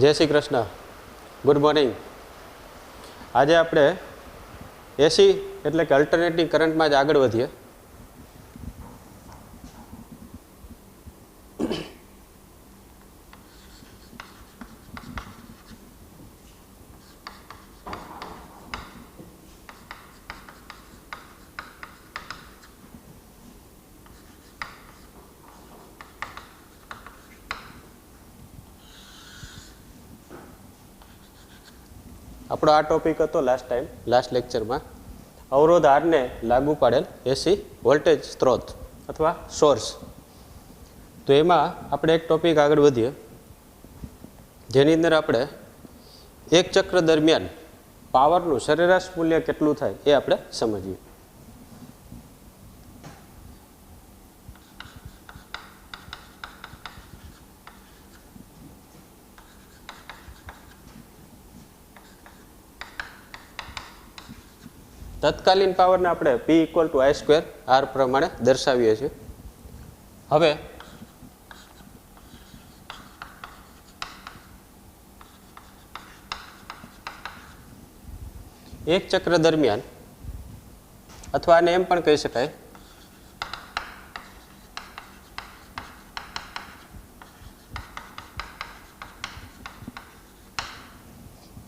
जय Shri Krishna, good morning. आज આપણે એસી એટલે કે અલ્ટરનેટિંગ કરંટમાં જ આગળ વધીએ। આપણો આ ટોપિક હતો લાસ્ટ લેક્ચરમાં અવરોધ આરને લાગુ પાડેલ એસી વોલ્ટેજ સ્ત્રોત અથવા સોર્સ। તો એમાં આપણે એક ટોપિક આગળ વધીએ જેની અંદર આપણે એક ચક્ર દરમિયાન પાવરનું સરેરાશ મૂલ્ય કેટલું થાય એ આપણે સમજીએ। તત્કાલીન પાવરને આપણે P = I² પ્રમાણે દર્શાવીએ છીએ। હવે એક ચક્ર દરમિયાન અથવા આને એમ પણ કહી શકાય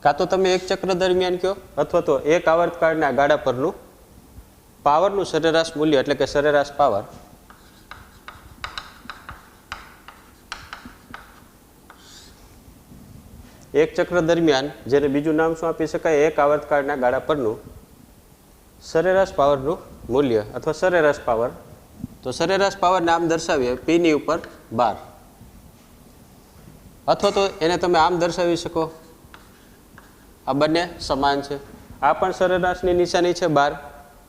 કાં તો તમે એક ચક્ર દરમિયાન કહો અથવા તો એક આવર્તકાળના ગાળા પરનું પાવરનું સરેરાશ મૂલ્ય એટલે કે સરેરાશ પાવર એક ચક્ર દરમિયાન જેને બીજું નામ શું આપી શકાય, એક આવર્તકાળના ગાળા પરનું સરેરાશ પાવરનું મૂલ્ય અથવા સરેરાશ પાવર। તો સરેરાશ પાવર નામ દર્શાવીએ P ની ઉપર 12 અથવા તો એને તમે આમ દર્શાવી શકો, આ બંને સમાન છે, આ પણ સરેરાશની નિશાની છે 12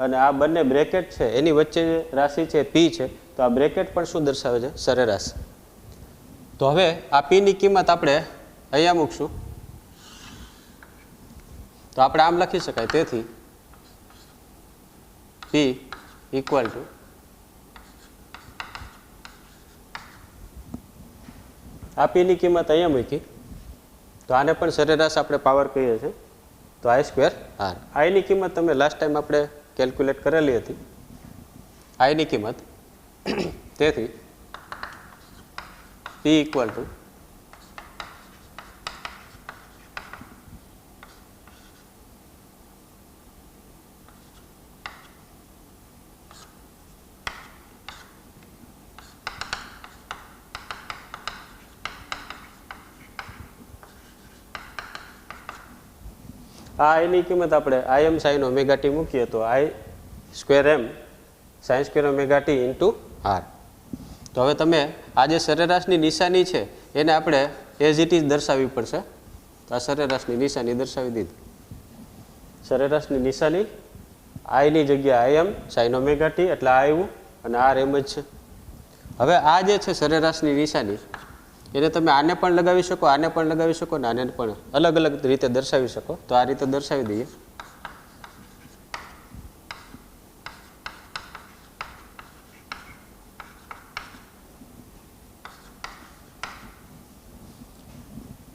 અને આ બંને બ્રેકેટ છે એની વચ્ચે રાશિ છે P છે, તો આ બ્રેકેટ પણ શું દર્શાવે છે, સરેરાશ। તો હવે આ P ની કિંમત આપણે અહીંયા મૂકશું તો આપણે આમ લખી શકાય, તેથી P = આ P ની કિંમત અહીંયા મૂકી તો આને પણ સરેરાશ આપણે પાવર કહીએ છીએ, તો I² R। I ની કિંમત તમે લાસ્ટ ટાઈમ આપણે કેલ્ક્યુલેટ કરેલી હતી, I ની કિંમત, તેથી P = આ I ની કિંમત આપણે Im sin ωt મૂકીએ તો I² m sin² ωt × R। તો હવે તમે આ જે સરેરાશની નિશાની છે એને આપણે એઝ ઇટ ઇઝ દર્શાવવી પડશે। તો આ સરેરાશની નિશાની દર્શાવી દીધી, સરેરાશની નિશાની I ની જગ્યાએ Im sin ωt એટલે આ આવ્યું અને R એમ જ છે। હવે આ જે છે સરેરાશની નિશાની એને તમે આને પણ લગાવી શકો, આને પણ લગાવી શકો ને આને પણ અલગ અલગ રીતે દર્શાવી શકો। તો આ રીતે દર્શાવી દઈએ।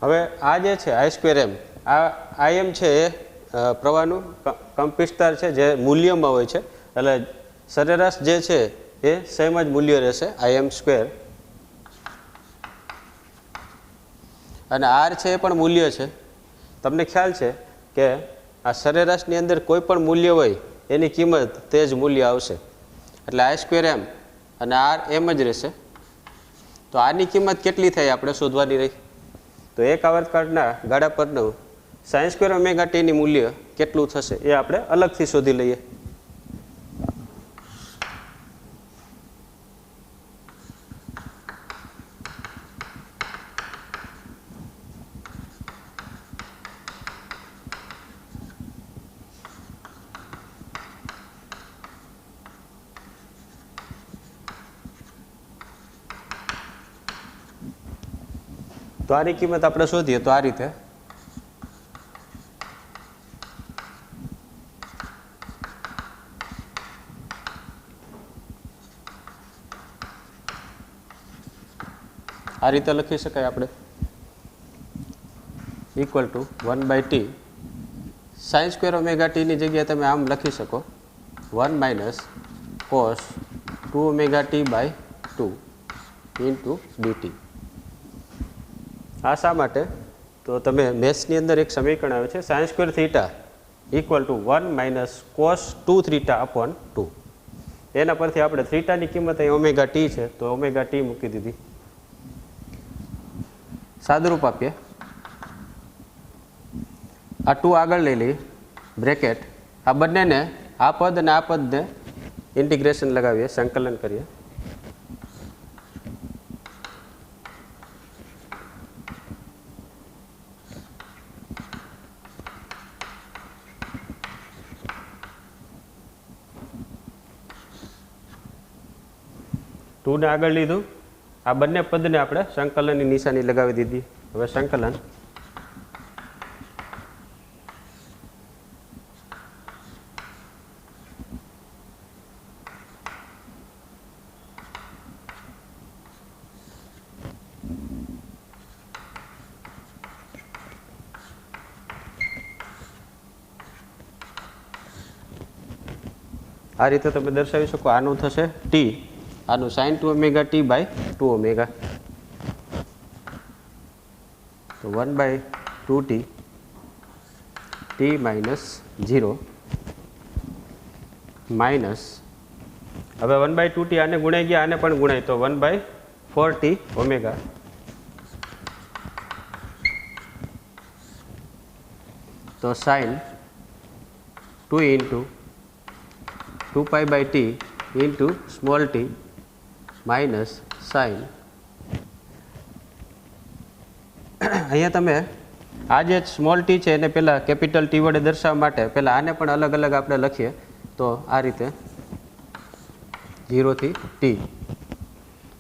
હવે આ જે છે I² m, આ Im છે એ પ્રવાહનું કંપવિસ્તાર છે જે મૂલ્યમાં હોય છે, એટલે સરેરાશ જે છે એ સેમ જ મૂલ્ય રહેશે Im², અને R છે એ પણ મૂલ્ય છે। તમને ખ્યાલ છે કે આ સરેરાશની અંદર કોઈ પણ મૂલ્ય હોય એની કિંમત તે જ મૂલ્ય આવશે, એટલે I² m અને R એમ જ રહેશે। તો આની કિંમત કેટલી થાય આપણે શોધવાની રહી, તો એક આવર્તકાળના ગાળા પરનું sin² ωt ની મૂલ્ય કેટલું થશે એ આપણે અલગથી શોધી લઈએ। તો આની કિંમત આપણે શોધીએ તો આ રીતે આ રીતે લખી શકાય આપણે। Equal to 1/t sine square omega ટીની જગ્યાએ તમે આમ લખી શકો 1 minus cos 2 omega T by 2 into dt. આ શા માટે? તો તમે મેથ્સની અંદર એક સમીકરણ આવે છે sine square theta equal to 1 minus cos 2 theta upon 2. એના પરથી આપણે થીટાની કિંમત અહીં ઓમેગા ટી છે તો ઓમેગા ટી મૂકી દીધી. સાદુરૂપ આપીએ, આ 2 આગળ લઈ લઈએ બ્રેકેટ, આ બંનેને આ પદ અને આ પદને ઇન્ટિગ્રેશન લગાવીએ, સંકલન કરીએ. ને આગળ લીધું, આ બંને પદને આપણે સંકલનની નિશાની લગાવી દીધી. હવે સંકલન આ રીતે તમે દર્શાવી શકો. આનું થશે ટી, આનું sine 2 omega T by 2 omega, તો 1/2t ટી માઇનસ 0 માઇનસ, હવે 1/2t આને ગુણાઈ ગયા, આને પણ ગુણાય તો 1/4t ઓમેગા, તો sine 2 into 2π/t into small t minus sine. અહીંયા તમે આ જે સ્મોલ ટી છે એને પહેલાં કેપિટલ ટી વડે દર્શાવવા માટે પહેલાં આને પણ અલગ અલગ આપણે લખીએ. તો આ રીતે 0 થી t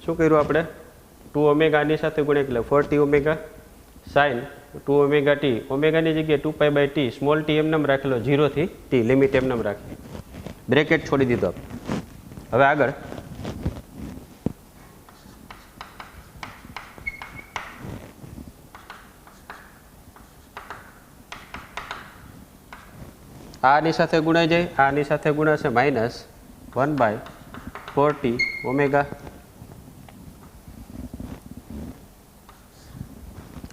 શું કર્યું આપણે 2 ઓમેગા આની સાથે ગુણ્યા એટલે 4t omega sine 2 omega t, ઓમેગાની જગ્યાએ 2π/t સ્મોલ ટી એમનેમ રાખેલો 0 થી t લિમિટ એમનેમ રાખી, બ્રેકેટ છોડી દીધો. હવે આગળ આની સાથે ગુણાઈ જાય, આની સાથે ગુણાશે માઇનસ 1/4t ઓમેગા.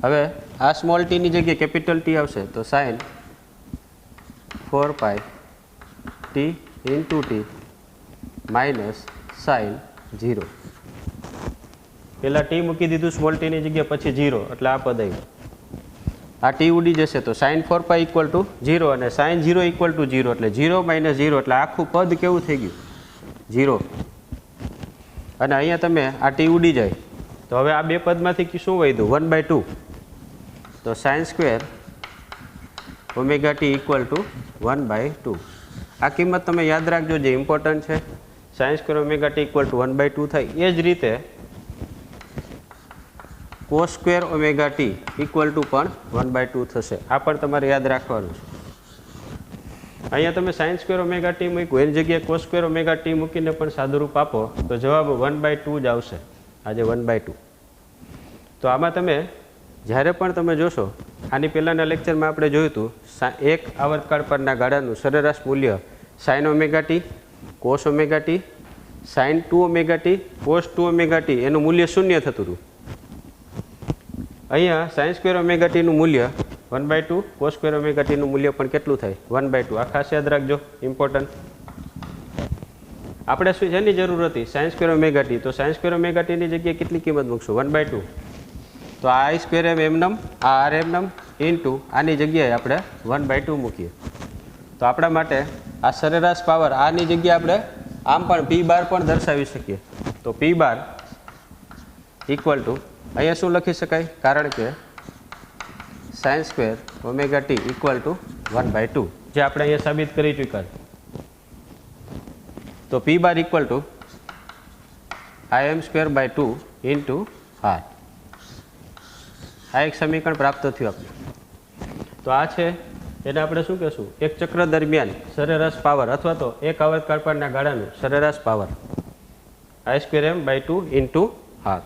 હવે આ સ્મોલ ટીની જગ્યાએ કેપિટલ ટી આવશે તો sine 4πt into T minus sine 0. પહેલાં ટી મૂકી દીધું સ્મોલ ટીની જગ્યાએ, પછી 0 એટલે આ પદ આવ્યું. આ ટી ઉડી જશે તો સાઇન 4π ઇક્વલ ટુ 0 અને સાઇન 0 ઇક્વલ ટુ 0 એટલે 0 માઇનસ 0 એટલે આખું પદ કેવું થઈ ગયું 0. અને અહીંયા તમે આ ટી ઉડી જાય તો હવે આ બે પદમાંથી શું વધ્યું 1/2, તો sign square omega t equal to 1/2. આ કિંમત તમે યાદ રાખજો, જે ઇમ્પોર્ટન્ટ છે. Sign square omega t equal to 1/2 થાય. એ જ રીતે cos square omega t equal two પણ 1/2 થશે. આ પણ તમારે યાદ રાખવાનું છે. અહીંયા તમે સાઇન સ્ક્વેર ઓમેગા ટી મૂક્યું, એની જગ્યાએ કોસ સ્ક્વેર ઓમેગા ટી મૂકીને પણ સાદુરૂપ આપો તો જવાબ 1/2 જ આવશે. આજે 1/2. તો આમાં તમે જ્યારે પણ તમે જોશો, આની પહેલાંના લેક્ચરમાં આપણે જોયું હતું એક આવર્તકાળ પરના ગાળાનું સરેરાશ મૂલ્ય sine omega T, cos omega T, sine 2 omega T, cos 2 omega T એનું મૂલ્ય 0 થતું હતું. અહીંયા સાઇન સ્ક્વેર ઓમેગા ટીનું મૂલ્ય 1/2, કોસ સ્ક્વેર ઓમેગા ટીનું મૂલ્ય પણ કેટલું થાય 1/2. આ ખાસ યાદ રાખજો, ઇમ્પોર્ટન્ટ. આપણે શું જેની જરૂર હતી સાઇન સ્ક્વેર ઓમેગા ટી, તો સાઇન સ્ક્વેર ઓમેગા ટીની જગ્યાએ કેટલી કિંમત મૂકશું 1/2. તો આ આઈ સ્ક્વેર એમ એમનમ, આ આર એમનમ ઇન્ટુ આની જગ્યાએ આપણે 1/2 મૂકીએ તો આપણા માટે આ સરેરાશ પાવર, આની જગ્યાએ આપણે આમ પણ પી બાર પણ દર્શાવી શકીએ. તો પી બાર ઇક્વલ ટુ અહીંયા શું લખી શકાય, કારણ કે sine square omega t equal to 1/2 જે આપણે અહીંયા સાબિત કરી ચૂક્યા. તો P bar equal to im²/2 into R. આ એક સમીકરણ પ્રાપ્ત થયું આપણે. તો આ છે એને આપણે શું કહેશું, એક ચક્ર દરમિયાન સરેરાશ પાવર અથવા તો એક આવર્તકાળ પરના ગાળાનું સરેરાશ પાવર i²m/2 ઇન્ટુ આર.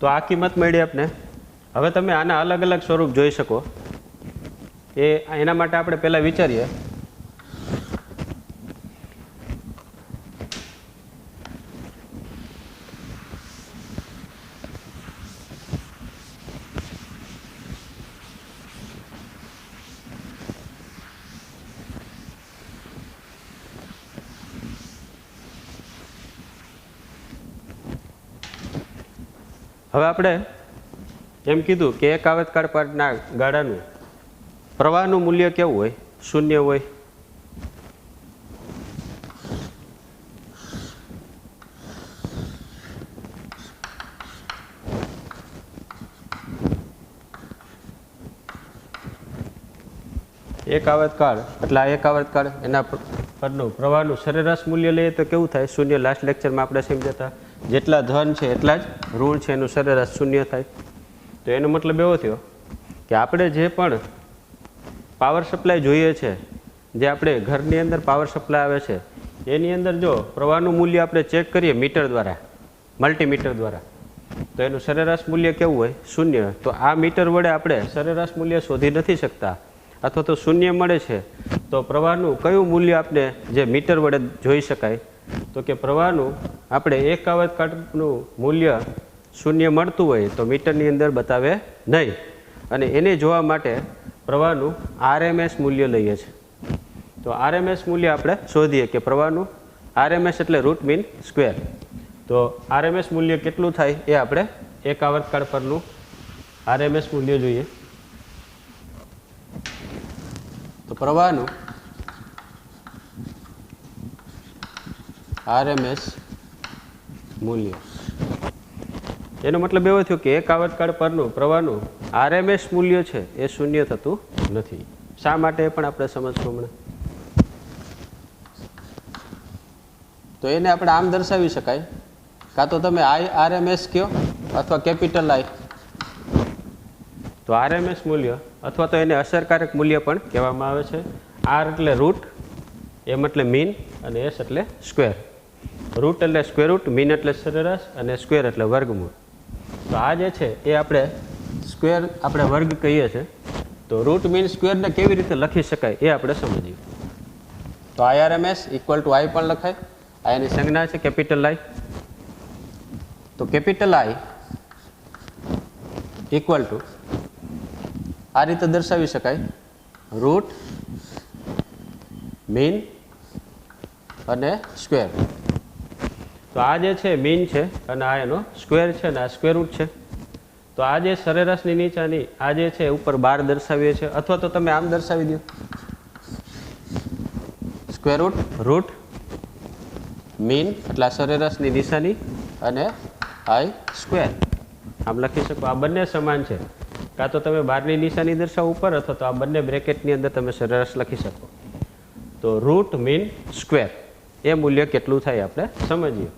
તો આ કિંમત મળી આપને. હવે તમે આના અલગ અલગ સ્વરૂપ જોઈ શકો. એના માટે આપણે પહેલાં વિચારીએ. હવે આપણે એમ કીધું કે એક આવર્તકાળ પરના ગાળાનું પ્રવાહનું મૂલ્ય કેવું હોય? શૂન્ય હોય. એક આવર્તકાળ એટલે આ એક આવર્તકાળ એના પરનું પ્રવાહનું સરેરાશ મૂલ્ય લઈએ તો કેવું થાય? શૂન્ય. લાસ્ટ લેક્ચરમાં આપણે સમજ્યા હતા જેટલા ધન છે એટલા જ ઋણ છે એનું સરેરાશ શૂન્ય થાય. તો એનો મતલબ એવો થયો કે આપણે જે પણ પાવર સપ્લાય જોઈએ છે, જે આપણે ઘરની અંદર પાવર સપ્લાય આવે છે એની અંદર જો પ્રવાહનું મૂલ્ય આપણે ચેક કરીએ મીટર દ્વારા, મલ્ટીમીટર દ્વારા, તો એનું સરેરાશ મૂલ્ય કેવું હોય? શૂન્ય. તો આ મીટર વડે આપણે સરેરાશ મૂલ્ય શોધી નથી શકતા, અથવા તો શૂન્ય મળે છે. તો પ્રવાહનું કયું મૂલ્ય આપણે જે મીટર વડે જોઈ શકાય? તો કે પ્રવાહનું આપણે એક આવર્તકાળનું મૂલ્ય શૂન્ય મળતું હોય તો મીટરની અંદર બતાવે નહીં, અને એને જોવા માટે પ્રવાહનું આરએમએસ મૂલ્ય લઈએ છીએ. તો આરએમએસ મૂલ્ય આપણે શોધીએ કે પ્રવાહનું આરએમએસ એટલે રૂટ મીન સ્ક્વેર. તો આરએમએસ મૂલ્ય કેટલું થાય એ આપણે એક આવર્તકાળ પરનું આરએમએસ મૂલ્ય જોઈએ. તો પ્રવાહનું આરએમએસ મૂલ્ય એનો મતલબ એવો થયો કે એક આવર્તકાળ પરનું પ્રવાહનું આરએમએસ મૂલ્ય છે એ શૂન્ય થતું નથી. શા માટે એ પણ આપણે સમજશું હમણાં. તો એને આપણે આમ દર્શાવી શકાય, કાં તો તમે આરએમએસ કહો અથવા કેપિટલ આઈ. તો આરએમએસ મૂલ્ય અથવા તો એને અસરકારક મૂલ્ય પણ કહેવામાં આવે છે. આર એટલે રૂટ, એમ એટલે મીન, અને એસ એટલે સ્ક્વેર. રૂટ એટલે સ્ક્વેર રૂટ, મીન એટલે સરેરાશ, અને સ્ક્વેર એટલે વર્ગમૂળ. તો આ જે છે એ આપણે સ્ક્વેર આપણે વર્ગ કહીએ છીએ. તો રૂટ મીન સ્ક્વેરને કેવી રીતે લખી શકાય એ આપણે સમજીએ. તો આઈઆરએમએસ ઇક્વલ ટુ આઈ પણ લખાય. આ એની સંજ્ઞા છે કેપિટલ આઈ. તો કેપિટલ આઈ ઇક્વલ ટુ આ રીતે દર્શાવી શકાય, રૂટ મીન અને સ્ક્વેર. તો આ જે છે મીન છે અને આ એનો સ્ક્વેર છે અને આ સ્ક્વેર રૂટ છે. તો આ જે સરેરાશની નીચાની આ જે છે ઉપર 12 દર્શાવીએ છીએ, અથવા તો તમે આમ દર્શાવી દો, સ્ક્વેર રૂટ રૂટ મીન એટલે આ સરેરાશની નિશાની અને આઈ સ્ક્વેર આમ લખી શકો. આ બંને સમાન છે. કાં તો તમે 12ની નિશાની દર્શાવો ઉપર, અથવા તો આ બંને બ્રેકેટની અંદર તમે સરેરાશ લખી શકો. તો રૂટ મીન સ્ક્વેર એ મૂલ્ય કેટલું થાય આપણે સમજીએ.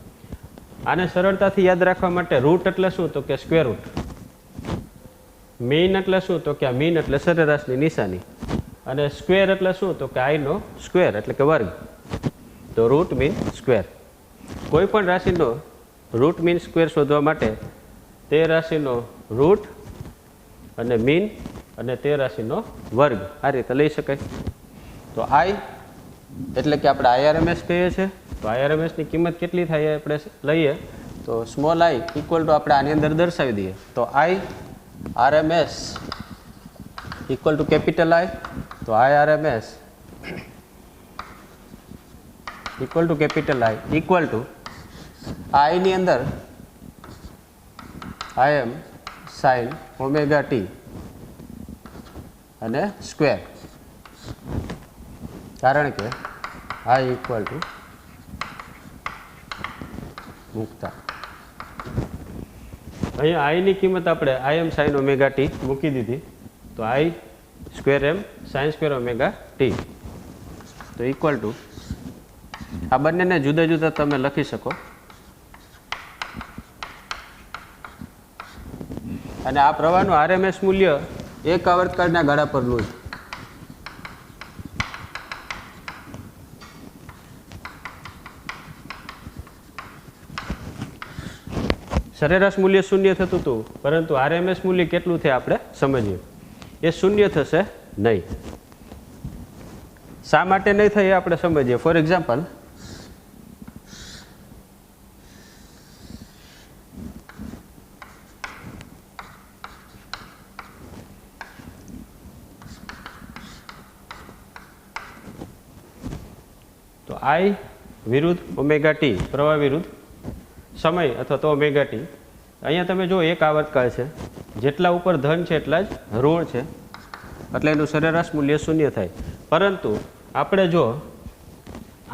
આને સરળતાથી યાદ રાખવા માટે રૂટ એટલે શું? તો કે સ્ક્વેર રૂટ. મીન એટલે શું? તો કે આ મીન એટલે સરેરાશની નિશાની, અને સ્ક્વેર એટલે શું? તો કે આઈનો સ્ક્વેર એટલે કે વર્ગ. તો રૂટ મીન સ્ક્વેર. કોઈ પણ રાશિનો રૂટ મીન સ્ક્વેર શોધવા માટે તે રાશિનો રૂટ અને મીન અને તે રાશિનો વર્ગ આ રીતે લઈ શકાય. તો આઈ એટલે કે આપણે આઈઆરએમએસ કહીએ છીએ. તો આઈઆરએમએસની કિંમત કેટલી થાય આપણે લઈએ તો સ્મોલ આઈ ઇક્વલ ટુ આપણે આની અંદર દર્શાવી દઈએ. તો I RMS equal to capital I. તો I RMS equal to capital I equal to આઈની અંદર I M sine omega t અને સ્ક્વેર, કારણ કે આઈ ઇક્વલ ટુ મૂકતા અહીંયા આઈની કિંમત આપણે I M sine omega T મૂકી દીધી. તો I square M sine square omega T. તો ઇક્વલ ટુ આ બંનેને જુદા જુદા તમે લખી શકો. અને આ પ્રવાહનું આરએમએસ મૂલ્ય એક આવર્તકાળના ગાળા પરનું છે. સરેરાશ મૂલ્ય શૂન્ય થતું હતું, પરંતુ આરએમએસ મૂલ્ય કેટલું થાય આપણે સમજીએ. એ શૂન્ય થશે નહીં. શા માટે નહીં થાય એ આપણે સમજીએ. ફોર એક્ઝામ્પલ, તો આઈ વિરુદ્ધ ઓમેગા ટી, પ્રવાહ વિરુદ્ધ સમય અથવા તો ઓમેગા ટી. અહીંયા તમે જો એક આવર્તકાળ છે, જેટલા ઉપર ધન છે એટલા જ ઋણ છે, એટલે એનું સરેરાશ મૂલ્ય શૂન્ય થાય. પરંતુ આપણે જો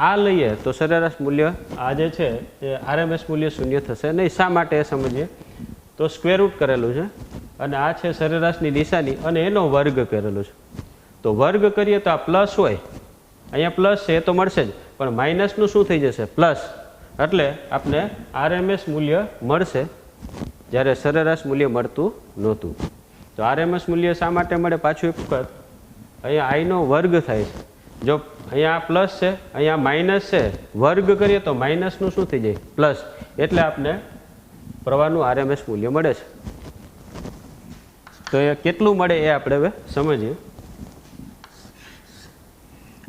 આ લઈએ તો સરેરાશ મૂલ્ય આ જે છે એ આરએમએસ મૂલ્ય શૂન્ય થશે નહીં. શા માટે એ સમજીએ. તો સ્ક્વેર રૂટ કરેલું છે અને આ છે સરેરાશની નિશાની અને એનો વર્ગ કરેલો છે. તો વર્ગ કરીએ તો આ પ્લસ હોય, અહીંયા પ્લસ છે એ તો મળશે જ, પણ માઇનસનું શું થઈ જશે? પ્લસ. એટલે આપણે આરએમએસ મૂલ્ય મળશે જ્યારે સરેરાશ મૂલ્ય મળતું નહોતું. તો આરએમએસ મૂલ્ય શા માટે મળે? પાછું એક વખત, અહીંયા આઈનો વર્ગ થાય છે. જો અહીંયા પ્લસ છે, અહીંયા માઇનસ છે, વર્ગ કરીએ તો માઇનસનું શું થઈ જાય? પ્લસ. એટલે આપણે પ્રવાહનું આરએમએસ મૂલ્ય મળે છે. તો એ કેટલું મળે એ આપણે હવે સમજીએ.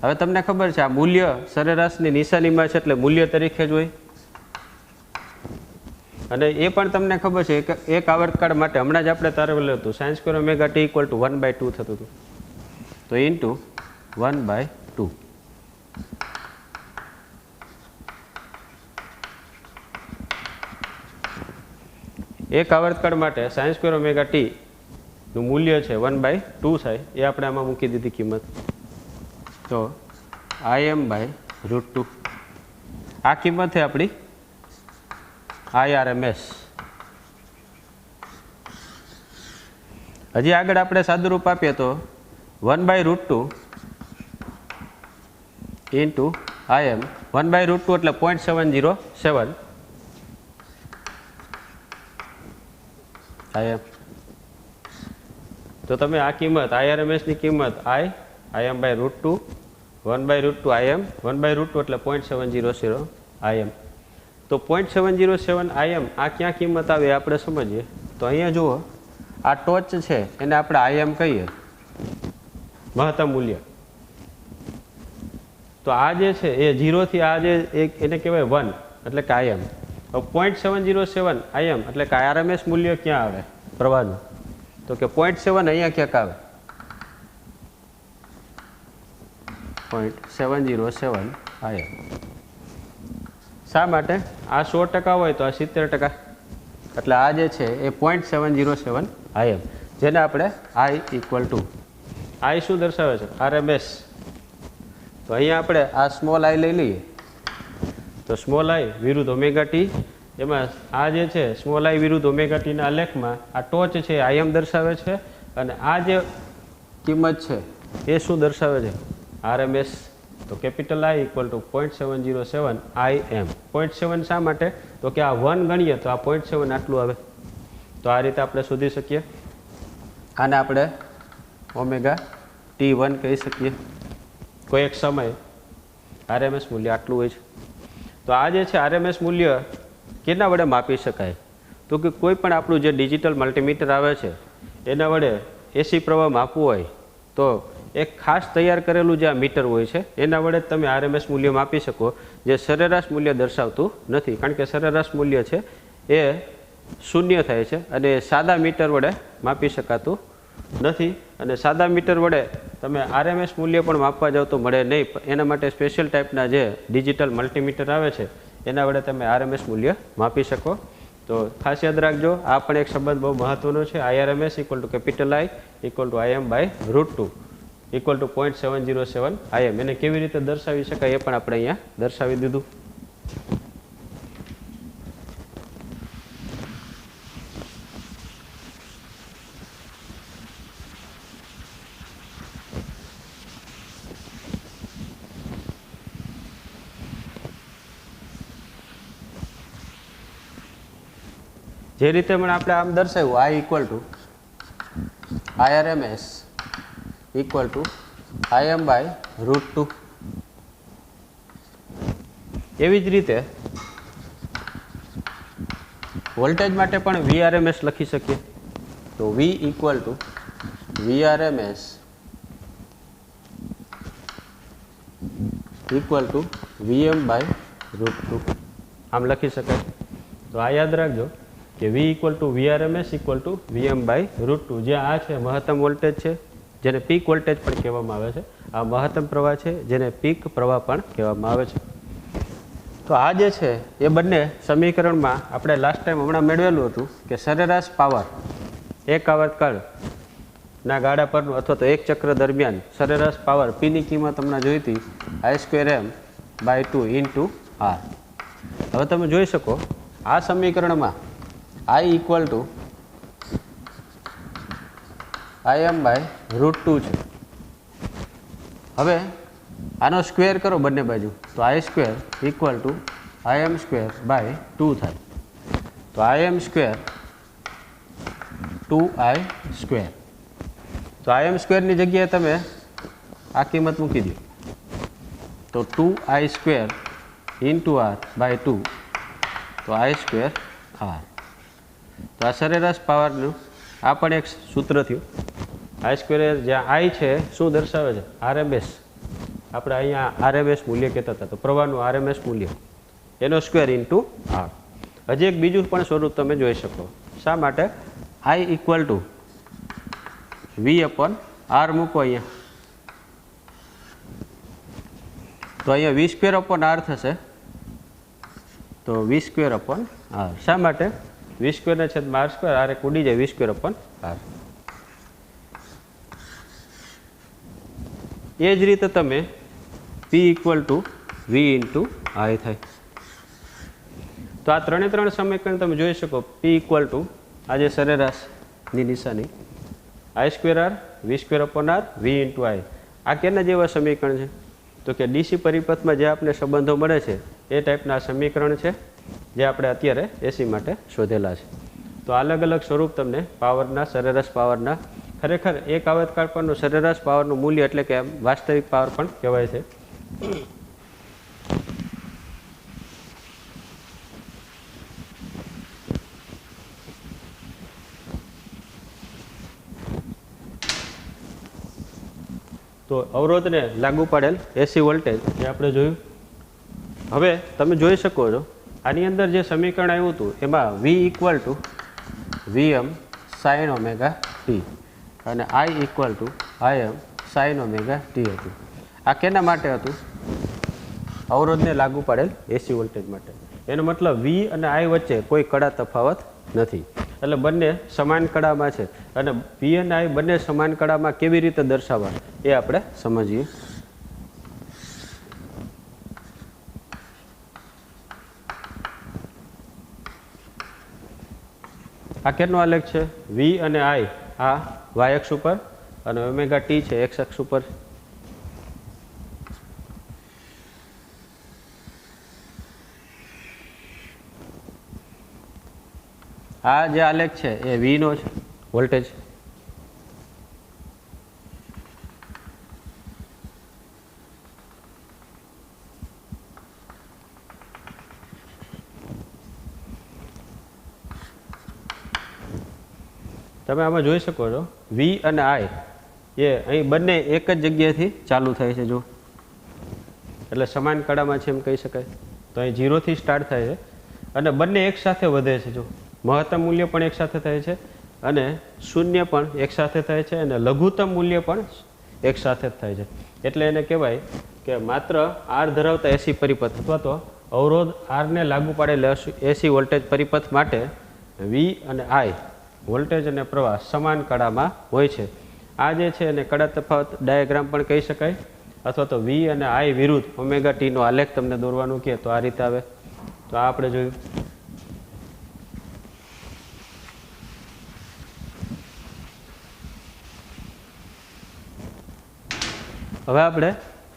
હવે તમને ખબર છે આ મૂલ્ય સરેરાશની નિશાનીમાં છે એટલે મૂલ્ય તરીકે જ હોય. અને એ પણ તમને ખબર છે કે એક આવર્તકાળ માટે હમણાં જ આપણે તારવેલું હતું, sign square omega t equal to 1/2 થતું હતું. તો ઇન્ટુ 1/2. એક આવર્તકાળ માટે સાઇન સ્ક્વેર ઓમેગા ટી નું મૂલ્ય છે 1/2 થાય. એ આપણે આમાં મૂકી દીધી કિંમત. તો Im/√2 આ કિંમત છે આપણી IRMS. હજી આગળ આપણે સાદુરૂપ આપીએ તો 1/√2 ઇન્ટુ Im. 1/√2 એટલે 0.707 Im. તો તમે આ કિંમત IRMS ની કિંમત Im/√2 1/√2 Im 1/√2 એટલે 0.707 Im. તો 0.707 Im આ ક્યાં કિંમત આવે આપણે સમજીએ. તો અહીંયા જુઓ આ ટોચ છે એને આપણે Im કહીએ, મહત્તમ મૂલ્ય. તો આ જે છે એ 0 થી આ જે એને કહેવાય 1 એટલે કે Im. હવે 0.707 Im એટલે કે આરએમએસ મૂલ્ય ક્યાં આવે પ્રવાહનું? તો કે 0.7 અહીંયા ક્યાંક આવે. 0.707 Im. શા માટે? આ 100% હોય તો આ 70%. એટલે આ જે છે એ 0.707 Im, જેને આપણે I ઇક્વલ ટુ I શું દર્શાવે છે? RMS. તો અહીંયા આપણે આ સ્મોલ I લઈ લઈએ. તો સ્મોલ I વિરુદ્ધ ઓમેગા ટી, એમાં આ જે છે સ્મોલ I વિરુદ્ધ ઓમેગા ટીના આલેખમાં આ ટોચ છે Im દર્શાવે છે, અને આ જે કિંમત છે એ શું દર્શાવે છે? RMS. તો capital I equal to 0.707 Im. 0.7 શા માટે? તો કે આ 1 ગણીએ તો આ 0.7 આટલું આવે. તો આ રીતે આપણે શોધી શકીએ. આને આપણે ઓમેગા T1 કહી શકીએ. કોઈ એક સમય RMS મૂલ્ય આટલું હોય છે. તો આ જે છે RMS મૂલ્ય કેના વડે માપી શકાય? તો કે કોઈ પણ આપણું જે ડિજિટલ મલ્ટીમીટર આવે છે એના વડે એસી પ્રવાહ માપવું હોય તો એક ખાસ તૈયાર કરેલું જે આ મીટર હોય છે એના વડે તમે RMS મૂલ્ય માપી શકો, જે સરેરાશ મૂલ્ય દર્શાવતું નથી. કારણ કે સરેરાશ મૂલ્ય છે એ શૂન્ય થાય છે અને સાદા મીટર વડે માપી શકાતું નથી. અને સાદા મીટર વડે તમે RMS મૂલ્ય પણ માપવા જાવ તો મળે નહીં. એના માટે સ્પેશિયલ ટાઈપના જે ડિજિટલ મલ્ટીમીટર આવે છે એના વડે તમે RMS મૂલ્ય માપી શકો. તો ખાસ યાદ રાખજો, આ પણ એક સંબંધ બહુ મહત્વનો છે. IRMS equal to capital I equal to Im/√2 equal to 0.707 Im. એને કેવી રીતે દર્શાવી શકાય એ પણ આપણે અહીંયા દર્શાવી દીધું. જે રીતે પણ આપણે આમ દર્શાવ્યું I equal to IRMS equal to Im/√2. એવી જ રીતે વોલ્ટેજ માટે પણ VRMS લખી શકીએ. તો V equal to VRMS equal to VM/√2 આમ લખી શકાય. તો આ યાદ રાખજો કે V equal to VRMS equal to VM/√2, જ્યાં આ છે મહત્તમ વોલ્ટેજ છે, જેને પીક વોલ્ટેજ પણ કહેવામાં આવે છે. આ મહત્તમ પ્રવાહ છે, જેને પીક પ્રવાહ પણ કહેવામાં આવે છે. તો આ જે છે એ બંને સમીકરણમાં આપણે લાસ્ટ ટાઈમ હમણાં મેળવેલું હતું કે સરેરાશ પાવર એક આવર્તકાળના ગાળા પરનું અથવા તો એક ચક્ર દરમિયાન સરેરાશ પાવર પીની કિંમત હમણાં જોઈ હતી I²m/2 ઇન્ટુ R. હવે તમે જોઈ શકો આ સમીકરણમાં I ઇક્વલ ટુ Im/√2 છે. હવે આનો સ્ક્વેર કરો બંને બાજુ તો I² ઇક્વલ ટુ Im²/2 થાય. તો Im² 2I². તો Im² ની જગ્યાએ તમે આ કિંમત મૂકી દો તો 2I² ઇન્ટુ R/2, તો I² R. તો આ સરેરાશ પાવરનું આ પણ એક સૂત્ર થયું. I², જ્યાં I છે શું દર્શાવે છે? RMS. આપણે અહીંયા RMS મૂલ્ય કહેતા હતા, તો પ્રવાહનું RMS મૂલ્ય એનો સ્ક્વેર ઇન્ટુ R. હજી એક બીજું પણ સ્વરૂપ તમે જોઈ શકો. શા માટે? I ઇક્વલ ટુ V/R મૂકો અહીંયા, તો અહીંયા V²/R થશે. તો V²/R. શા માટે? V² ના છેદમાં R², R એક ઉડી જાય, V²/R. એ જ રીતે તમે P equal to V into I થાય. તો આ ત્રણ સમીકરણ તમે જોઈ શકો. P ઇક્વલ ટુ આ જે સરેરાશની નિશાની I²R, V²/R, V into I. આ કેના જેવા સમીકરણ છે? તો કે DC પરિપથમાં જે આપણે સંબંધો મળે છે એ ટાઈપના સમીકરણ છે, જે આપણે અત્યારે AC માટે શોધેલા છે. તો અલગ અલગ સ્વરૂપ તમને પાવરના, સરેરાશ પાવરના, ખરેખર એક આવર્તકાળ પરનું સરેરાશ પાવરનું મૂલ્ય એટલે કે વાસ્તવિક પાવર પણ કહેવાય છે. તો અવરોધને લાગુ પાડેલ AC વોલ્ટેજ જે આપણે જોયું. હવે તમે જોઈ શકો છો આની અંદર જે સમીકરણ આવ્યું હતું એમાં V equal to VM sin ωt અને I equal to Im sin ωt હતું. આ કેના માટે હતું? અવરોધને લાગુ પાડેલ AC વોલ્ટેજ માટે. એનો મતલબ V અને I વચ્ચે કોઈ કડા તફાવત નથી, એટલે બંને સમાન કડામાં છે. અને V અને I બંને સમાન કડામાં કેવી રીતે દર્શાવવા એ આપણે સમજીએ. આ કેનો આલેખ છે? V અને I આ y અક્ષ ઉપર અને ઓમેગા t છે x અક્ષ ઉપર. આ જે આલેખ છે એ V નો છે વોલ્ટેજ. તમે આમાં જોઈ શકો છો V અને I એ અહીં બંને એક જ જગ્યાએથી ચાલુ થાય છે. જો એટલે સમાન કડામાં છે એમ કહી શકાય. તો અહીં 0 થી સ્ટાર્ટ થાય છે અને બંને એક સાથે વધે છે. જો મહત્તમ મૂલ્ય પણ એક સાથે થાય છે અને શૂન્ય પણ એક સાથે થાય છે અને લઘુત્તમ મૂલ્ય પણ એક સાથે જ થાય છે. એટલે એને કહેવાય કે માત્ર R ધરાવતા AC પરિપથ અથવા તો અવરોધ R ને લાગુ પાડેલ AC વોલ્ટેજ પરિપથ માટે V અને I વોલ્ટેજ અને પ્રવાહ સમાન કડામાં હોય છે. આ જે છે એને કડા તફાવત ડાયાગ્રામ પણ કહી શકાય, અથવા તો V અને I વિરુદ્ધ ઓમેગા t નો આલેખ તમને દોરવાનું કહે તો આ રીતે આવે. તો આ આપણે જોયું. હવે આપણે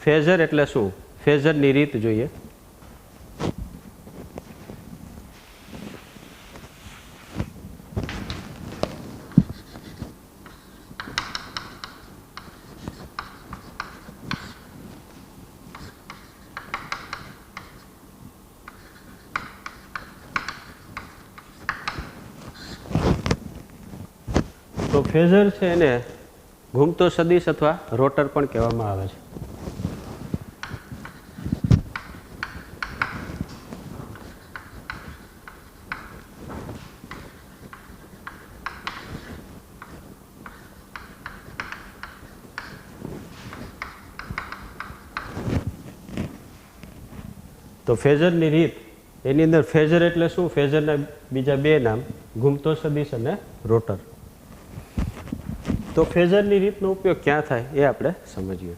ફેઝર એટલે શું, ફેઝરની રીત જોઈએ. ફેઝર છે એને ઘૂમતો સદિશ અથવા રોટર પણ કહેવામાં આવે છે. તો ફેઝરની રીત એની અંદર ફેઝર એટલે શું? ફેઝરના બીજા બે નામ ઘૂમતો સદિશ અને રોટર. તો ફેઝરની રીતનો ઉપયોગ ક્યાં થાય એ આપણે સમજીએ.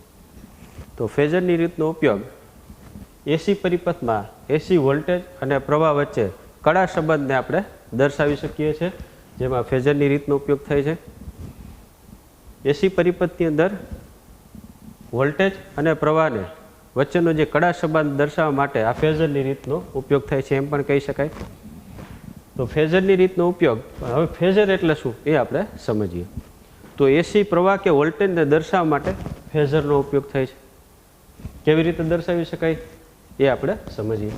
તો ફેઝરની રીતનો ઉપયોગ એસી પરિપથમાં એસી વોલ્ટેજ અને પ્રવાહ વચ્ચે કડા સંબંધને આપણે દર્શાવી શકીએ છીએ, જેમાં ફેઝરની રીતનો ઉપયોગ થાય છે. એસી પરિપથની અંદર વોલ્ટેજ અને પ્રવાહને વચ્ચેનો જે કડા સંબંધ દર્શાવવા માટે આ ફેઝરની રીતનો ઉપયોગ થાય છે એમ પણ કહી શકાય. તો ફેઝરની રીતનો ઉપયોગ, હવે ફેઝર એટલે શું એ આપણે સમજીએ. તો એસી પ્રવાહ કે વોલ્ટેજને દર્શાવવા માટે ફેઝરનો ઉપયોગ થાય છે. કેવી રીતે દર્શાવી શકાય એ આપણે સમજીએ.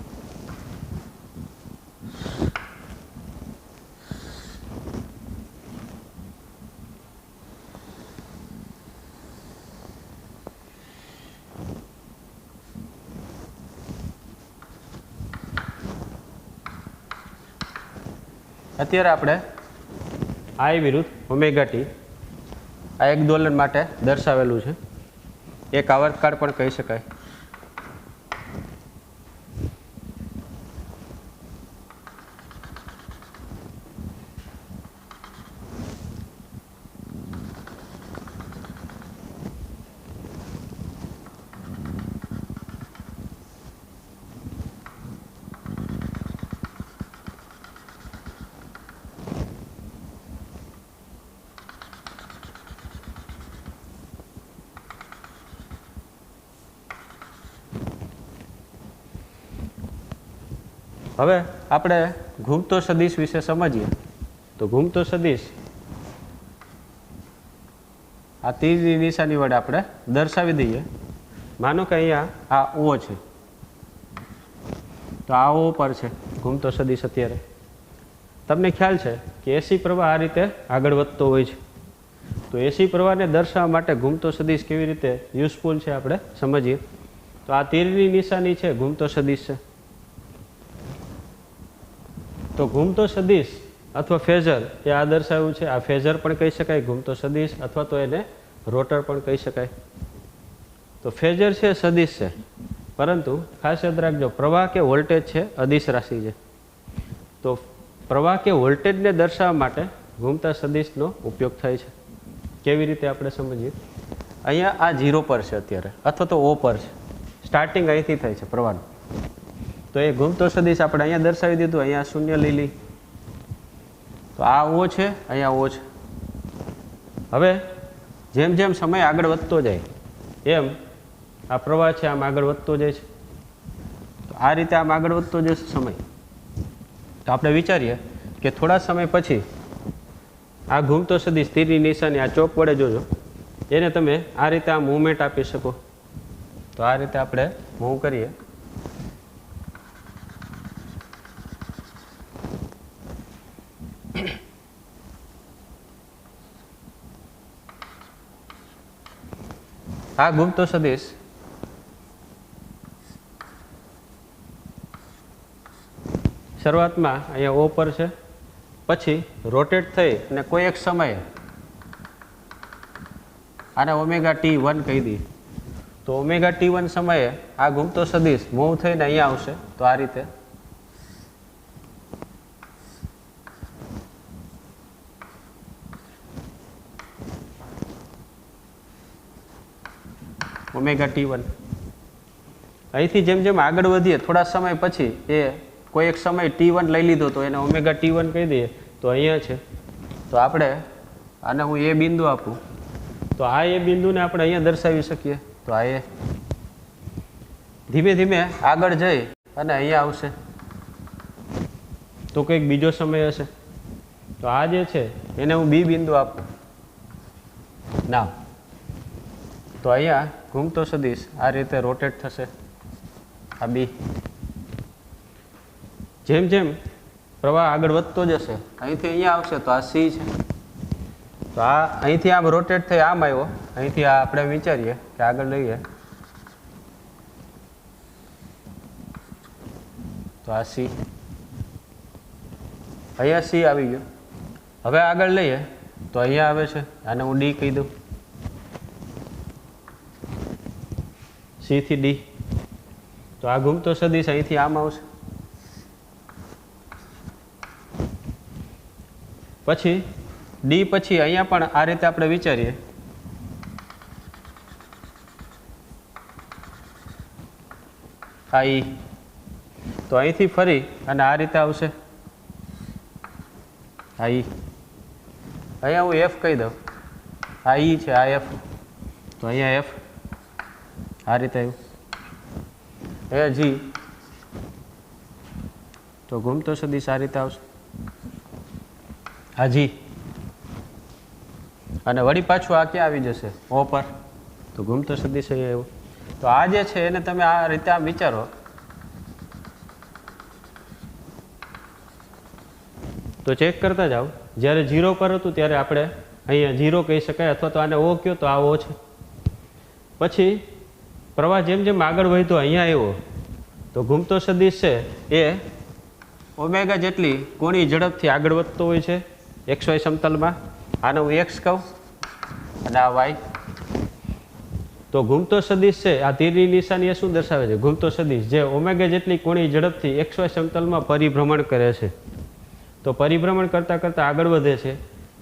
અત્યારે આપણે I વિરુદ્ધ ઓમેગા ટી આ એક દોલન માટે દર્શાવેલું છે. એક આવર્તકાળ પણ કહી શકાય. હવે આપણે ઘૂમતો સદિશ વિશે સમજીએ. તો ઘૂમતો સદિશ આ તીરની નિશાની વડે આપણે દર્શાવી દઈએ. માનો કે અહીંયા આ ઓ છે, તો આ ઓ પર છે ઘૂમતો સદિશ. અત્યારે તમને ખ્યાલ છે કે એસી પ્રવાહ આ રીતે આગળ વધતો હોય છે. તો એસી પ્રવાહને દર્શાવવા માટે ઘૂમતો સદિશ કેવી રીતે યુઝફુલ છે આપણે સમજીએ. તો આ તીરની નિશાની છે ઘૂમતો સદિશ છે. તો ઘૂમતો સદિશ અથવા ફેઝર એ આ દર્શાવ્યું છે. આ ફેઝર પણ કહી શકાય, ઘૂમતો સદિશ, અથવા તો એને રોટર પણ કહી શકાય. તો ફેઝર છે સદિશ છે, પરંતુ ખાસ યાદ રાખજો પ્રવાહ કે વોલ્ટેજ છે અદિશ રાશિ છે. તો પ્રવાહ કે વોલ્ટેજને દર્શાવવા માટે ઘૂમતા સદિશનો ઉપયોગ થાય છે. કેવી રીતે આપણે સમજીએ. અહીંયા આ 0 પર છે અત્યારે, અથવા તો ઓ પર છે. સ્ટાર્ટિંગ અહીંથી થાય છે પ્રવાહનું. તો એ ઘૂમતો સદિશ આપણે અહીંયા દર્શાવી દીધું. અહીંયા શૂન્ય લઈ લઈ. તો આ ઓ છે, અહીંયા ઓ છે. હવે જેમ જેમ સમય આગળ વધતો જાય એમ આ પ્રવાહ છે આમ આગળ વધતો જાય છે. તો આ રીતે આમ આગળ વધતો જશે સમય. તો આપણે વિચારીએ કે થોડા સમય પછી આ ઘૂમતો સદિશ તીરની નિશાની આ ચોક વડે જોજો, એને તમે આ રીતે આ મૂવમેન્ટ આપી શકો. તો આ રીતે આપણે મૂવ કરીએ. આ ઘૂમતો સદિશ શરૂઆતમાં અહીંયા ઓ પર છે, પછી રોટેટ થઈ અને કોઈ એક સમયે આને ઓમેગા T1 કહી દઈએ. તો ઓમેગા T1 સમયે આ ઘૂમતો સદિશ મૂવ થઈને અહીંયા આવશે. તો આ રીતે ઓમેગા T1 અહીંથી જેમ જેમ આગળ વધીએ થોડા સમય પછી એ કોઈ એક સમય T1 લઈ લીધો તો એને ઓમેગા T1 કહી દઈએ. તો અહીંયા છે, તો આપણે આને હું એ બિંદુ આપું, તો આ એ બિંદુને આપણે અહીંયા દર્શાવી શકીએ. તો આ એ ધીમે ધીમે આગળ જઈ અને અહીંયા આવશે. તો કંઈક બીજો સમય હશે. તો આ જે છે એને હું બી બિંદુ આપું ના. તો અહીંયા ઘૂમતો સદિશ આ રીતે રોટેટ થશે. આ બી જેમ જેમ પ્રવાહ આગળ વધતો જશે અહીંથી અહીંયા આવશે. તો આ સી છે. તો આ અહીંથી આમ રોટેટ થઈ આમ આવ્યો, અહીંથી આ આપણે વિચારીએ કે આગળ લઈએ તો આ સી, અહીંયા સી આવી ગયો. હવે આગળ લઈએ તો અહીંયા આવે છે, આને હું ડી કહી દઉં, સી થી ડી. તો આ ઘૂમતો સદિશ અહીંથી આમ આવશે. પછી ડી પછી અહીંયા પણ આ રીતે આપણે વિચારીએ આ ઈ, તો અહીંથી ફરી અને આ રીતે આવશે આ ઈ. અહીંયા હું એફ કહી દઉં, આ ઈ છે, આ એફ, તો અહીંયા એફ આ રીતે આવ્યું. અહીંયા જી, તો ઘૂમતો સદિશ આ રીતે આવશે આ જી. અને વળી પાછું આ ક્યાં આવી જશે ઓ પર, તો ઘૂમતો સદિશ અહીંયા આવ્યો. તો આ જે છે એને તમે આ રીતે આમ વિચારો, તો ચેક કરતા જાઓ. જ્યારે 0 પર હતું ત્યારે આપણે અહીંયા 0 કહી શકાય, અથવા તો આને ઓ કયો તો આ ઓ છે. પછી પ્રવાહ જેમ જેમ આગળ વધ્યો અહીંયા આવ્યો, તો ઘૂમતો સદિશ છે એ ઓમેગા જેટલી કોણી ઝડપથી આગળ વધતો હોય છે XY સમતલમાં. આને હું એક્સ કહું અને આ વાય. તો ઘૂમતો સદિશ છે, આ તીરની નિશાની એ શું દર્શાવે છે? ઘૂમતો સદિશ જે ઓમેગા જેટલી કોણી ઝડપથી XY સમતલમાં પરિભ્રમણ કરે છે. તો પરિભ્રમણ કરતાં કરતાં આગળ વધે છે.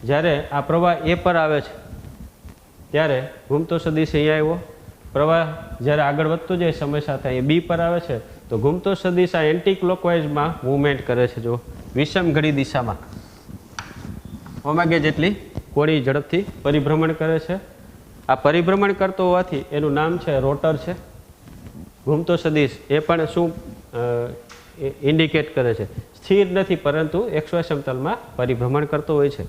જ્યારે આ પ્રવાહ એ પર આવે છે ત્યારે ઘૂમતો સદિશ અહીંયા આવ્યો. પ્રવાહ જ્યારે આગળ વધતો જાય સમય સાથે અહીં બી પર આવે છે, તો ઘૂમતો સદિશ આ એન્ટી ક્લોકવાઇઝમાં મૂવમેન્ટ કરે છે. જો વિષમ ઘડી દિશામાં ઓમેગા જેટલી કોણી ઝડપથી પરિભ્રમણ કરે છે. આ પરિભ્રમણ કરતો હોવાથી એનું નામ છે રોટર છે. ઘૂમતો સદિશ એ પણ શું ઇન્ડિકેટ કરે છે? સ્થિર નથી, પરંતુ XY સમતલમાં પરિભ્રમણ કરતો હોય છે.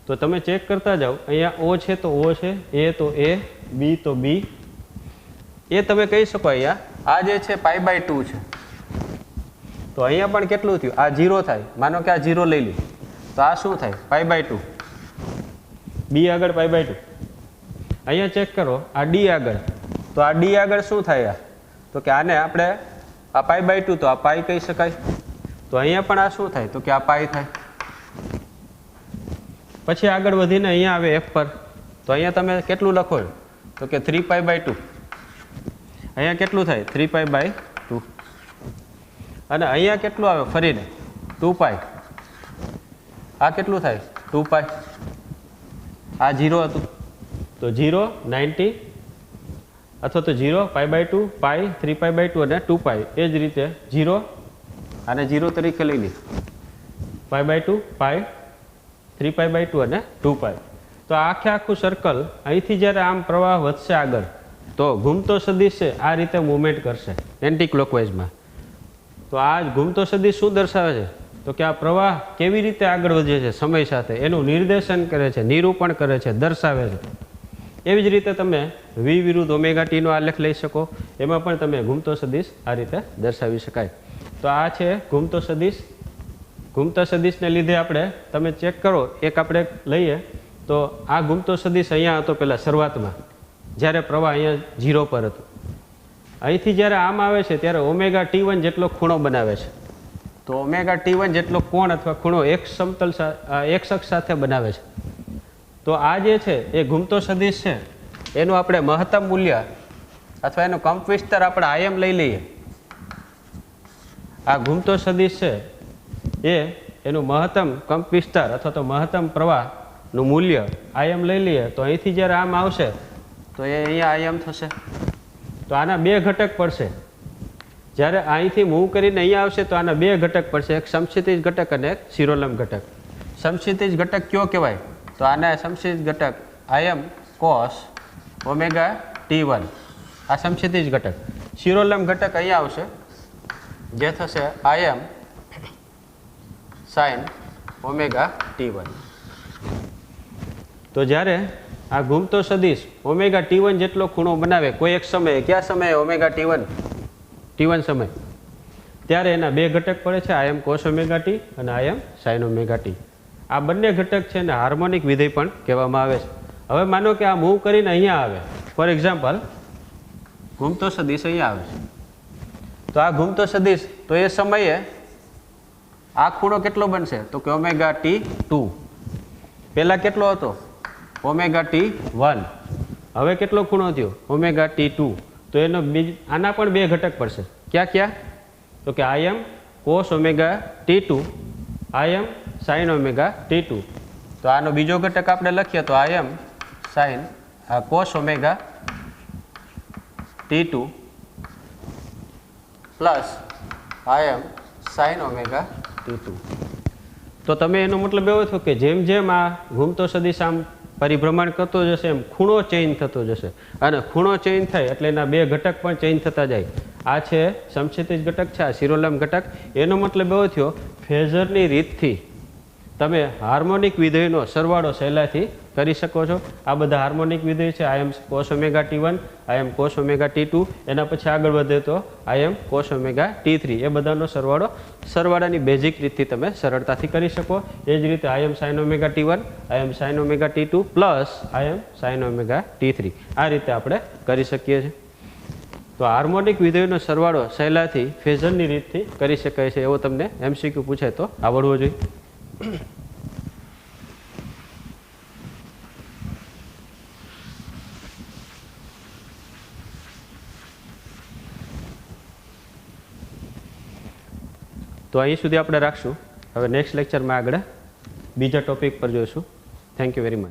તો તમે ચેક કરતા જાઓ, અહીંયા ઓ છે તો ઓ છે, એ તો એ, બી તો બી. એ તમે કહી શકો અહીંયા આ જે છે π/2 છે. તો અહીંયા પણ કેટલું થયું? આ 0 થાય, માનો કે આ 0 લઈ લ્યો, તો આ શું થાય? π/2. બી આગળ π/2. અહીંયા ચેક કરો આ ડી આગળ, તો આ ડી આગળ શું થાય? તો કે આને આપણે આ π/2, તો આ પાઈ કહી શકાય. તો અહીંયા પણ આ શું થાય? તો કે આ પાઈ થાય. પછી આગળ વધીને અહીંયા આવે એફ પર, તો અહીંયા તમે કેટલું લખો? તો કે 3π/2. અહીંયા કેટલું થાય? 3π/2. અને અહીંયા કેટલું આવે ફરીને? 2π. આ કેટલું થાય? 2π. આ 0 હતું, તો 0, 90, અથવા તો 0, π/2, π, 3π/2 અને 2π. એ જ રીતે 0, આને 0 તરીકે લઈ લી, π/2, π, 3π/2 અને 2π. તો આખે આખું સર્કલ અહીંથી જ્યારે આમ પ્રવાહ વધશે આગળ, તો ઘૂમતો સદિશ છે આ રીતે મૂવમેન્ટ કરશે એન્ટી ક્લોકવાઇઝમાં. તો આ ઘૂમતો સદિશ શું દર્શાવે છે? તો કે આ પ્રવાહ કેવી રીતે આગળ વધે છે સમય સાથે એનું નિર્દેશન કરે છે, નિરૂપણ કરે છે, દર્શાવે છે. એવી જ રીતે તમે વી વિરુદ્ધ ઓમેગા ટીનો આલેખ લઈ શકો. એમાં પણ તમે ઘૂમતો સદિશ આ રીતે દર્શાવી શકાય. તો આ છે ઘૂમતો સદિશ. ઘૂમતા સદિશને લીધે આપણે તમે ચેક કરો, એક આપણે લઈએ તો આ ઘૂમતો સદિશ અહીંયા હતો પહેલાં શરૂઆતમાં, જ્યારે પ્રવાહ અહીંયા 0 પર હતું. અહીંથી જ્યારે આમ આવે છે ત્યારે ઓમેગા T1 જેટલો ખૂણો બનાવે છે. તો ઓમેગા T1 જેટલો કોણ અથવા ખૂણો એક સમતલ એક અક્ષ સાથે બનાવે છે. તો આ જે છે એ ઘૂમતો સદિશ છે, એનું આપણે મહત્તમ મૂલ્ય અથવા એનો કંપ વિસ્તાર આપણે આયમ લઈ લઈએ. આ ઘૂમતો સદિશ છે એ એનું મહત્તમ કંપ વિસ્તાર અથવા તો મહત્તમ પ્રવાહનું મૂલ્ય આયમ લઈ લઈએ, તો અહીંથી જ્યારે આમ આવશે તો એ અહીંયા આયમ થશે. તો આના 2 ઘટક પડશે. જ્યારે અહીંથી મૂવ કરીને અહીંયા આવશે તો આના 2 ઘટક પડશે, એક સમક્ષિતિજ ઘટક અને એક શિરોલંબ ઘટક. સમક્ષિતિજ ઘટક કયો કહેવાય? તો આના સમક્ષિતિજ ઘટક આયમ કોસ ઓમેગા T1, આ સમક્ષિતિજ ઘટક. શિરોલંબ ઘટક અહીંયા આવશે, જે થશે આયમ સાઇન ઓમેગા T1. તો જ્યારે આ ઘૂમતો સદિશ ઓમેગા T1 જેટલો ખૂણો બનાવે કોઈ એક સમયે, કયા સમયે? ઓમેગા T1 સમય, ત્યારે એના 2 ઘટક પડે છે, આયમ કોસ ઓમેગા T અને આયમ સાઇન ઓમેગા T. આ બંને ઘટક છે ને હાર્મોનિક વિધેય પણ કહેવામાં આવે છે. હવે માનો કે આ મૂવ કરીને અહીંયા આવે, ફોર એક્ઝામ્પલ ઘૂમતો સદિશ અહીંયા આવે છે, તો આ ઘૂમતો સદિશ તો એ સમયે આ ખૂણો કેટલો બનશે તો કે ઓમેગા ટી 2. પહેલાં કેટલો હતો ઓમેગા ટી 1. હવે કેટલો ખૂણો થયો ઓમેગા ટી 2. તો એનો આના પણ બે ઘટક પડશે. ક્યાં ક્યાં તો કે I M cos omega t 2, I M sine omega t 2. તો આનો બીજો ઘટક આપણે લખીએ તો I M sine cos omega t 2 plus I M sine omega t 2. તો તમે એનો મતલબ એવો થયો કે જેમ જેમ આ ઘૂમતો સદિશ આમ પરિભ્રમણ કરતો જશે એમ ખૂણો ચેન્જ થતો જશે, અને ખૂણો ચેન્જ થાય એટલે એના બે ઘટક પણ ચેન્જ થતા જાય. આ છે સમક્ષિતિજ ઘટક છે, આ શિરોલંબ ઘટક. એનો મતલબ એવો થયો ફેઝરની રીતથી તમે હાર્મોનિક વિધેયનો સરવાળો સહેલાઈથી કરી શકો છો. આ બધા હાર્મોનિક વિધેય છે, આઈ એમ કોસ ઓમેગા ટી 1, આઈ એમ કોસ ઓમેગા ટી 2, એના પછી આગળ વધે તો I M cos omega T 3. એ બધાનો સરવાળાની બેઝિક રીતથી તમે સરળતાથી કરી શકો. એ જ રીતે આઈ M sine omega T 1, I M sine omega t 2 plus I M sine omega T 3. આ રીતે આપણે કરી શકીએ છીએ. તો હાર્મોનિક વિધેયનો સરવાળો સહેલાઈથી ફેઝરની રીતથી કરી શકાય છે, એવો તમને MCQ પૂછાય તો આવડવો જોઈએ. તો અહીં સુધી આપણે રાખશું. હવે નેક્સ્ટ લેક્ચરમાં આગળ બીજા ટોપિક પર જોઈશું. Thank you very much.